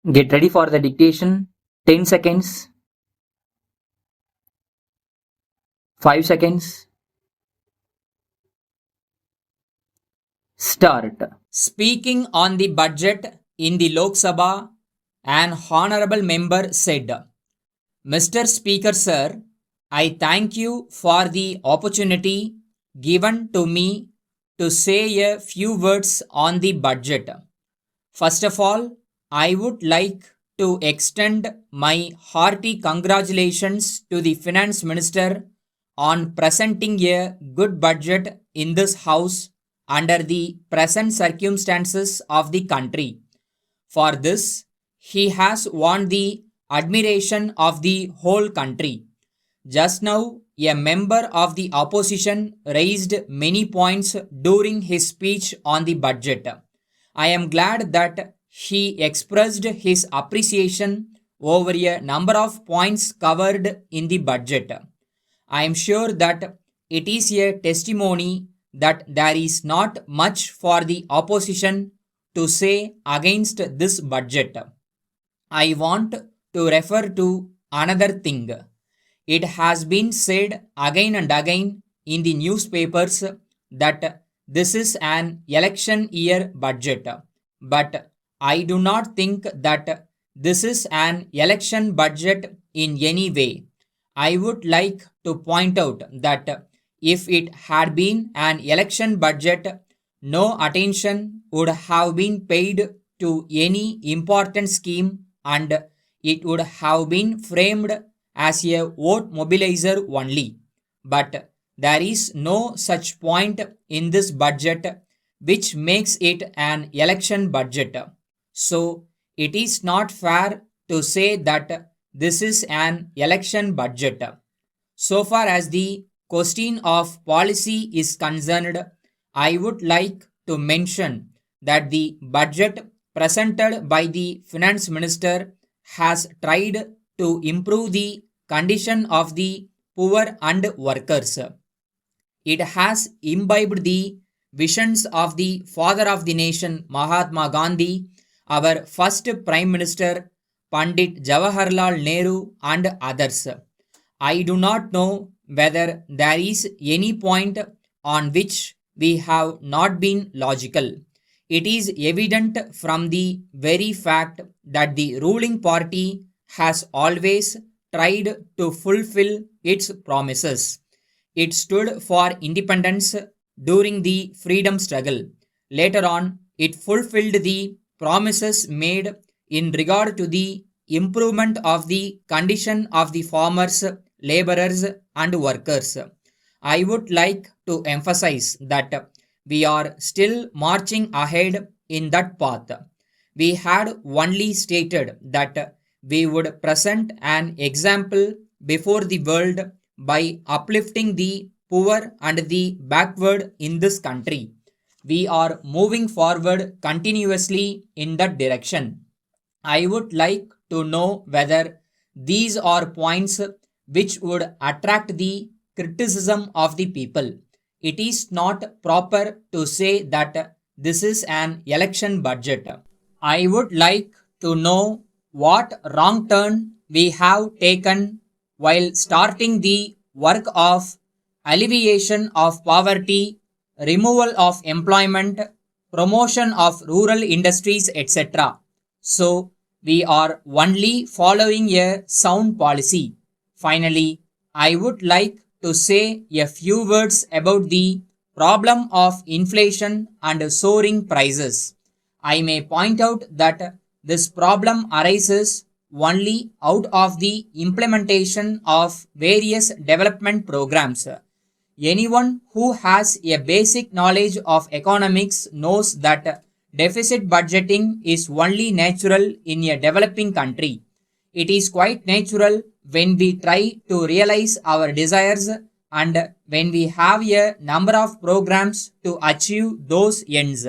Get ready for the dictation. 10 seconds. 5 seconds. Start. Speaking on the budget in the Lok Sabha, an honorable member said, Mr. Speaker, sir, I thank you for the opportunity given to me to say a few words on the budget. First of all, I would like to extend my hearty congratulations to the Finance Minister on presenting a good budget in this House under the present circumstances of the country. For this, he has won the admiration of the whole country. Just now, a member of the opposition raised many points during his speech on the budget. I am glad that he expressed his appreciation over a number of points covered in the budget. I am sure that it is a testimony that there is not much for the opposition to say against this budget. I want to refer to another thing. It has been said again and again in the newspapers that this is an election year budget. But I do not think that this is an election budget in any way. I would like to point out that if it had been an election budget, no attention would have been paid to any important scheme and it would have been framed as a vote mobilizer only. But there is no such point in this budget which makes it an election budget. So it is not fair to say that this is an election budget. So far as the question of policy is concerned, I would like to mention that the budget presented by the finance minister has tried to improve the condition of the poor and workers. It has imbibed the visions of the father of the nation, Mahatma Gandhi, our first Prime Minister, Pandit Jawaharlal Nehru, and others. I do not know whether there is any point on which we have not been logical. It is evident from the very fact that the ruling party has always tried to fulfill its promises. It stood for independence during the freedom struggle. Later on, it fulfilled the promises made in regard to the improvement of the condition of the farmers, laborers, and workers. I would like to emphasize that we are still marching ahead in that path. We had only stated that we would present an example before the world by uplifting the poor and the backward in this country. We are moving forward continuously in that direction. I would like to know whether these are points which would attract the criticism of the people. It is not proper to say that this is an election budget. I would like to know what wrong turn we have taken while starting the work of alleviation of poverty, removal of employment, promotion of rural industries, etc. So, we are only following a sound policy. Finally, I would like to say a few words about the problem of inflation and soaring prices. I may point out that this problem arises only out of the implementation of various development programs. Anyone who has a basic knowledge of economics knows that deficit budgeting is only natural in a developing country. It is quite natural when we try to realize our desires and when we have a number of programs to achieve those ends.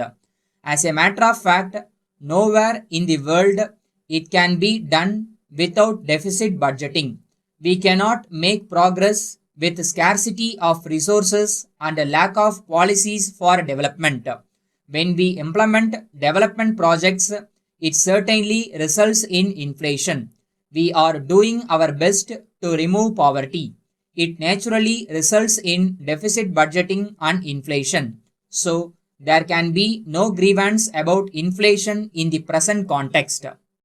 As a matter of fact, nowhere in the world it can be done without deficit budgeting. We cannot make progress with scarcity of resources and a lack of policies for development. When we implement development projects, it certainly results in inflation. We are doing our best to remove poverty. It naturally results in deficit budgeting and inflation. So, there can be no grievance about inflation in the present context.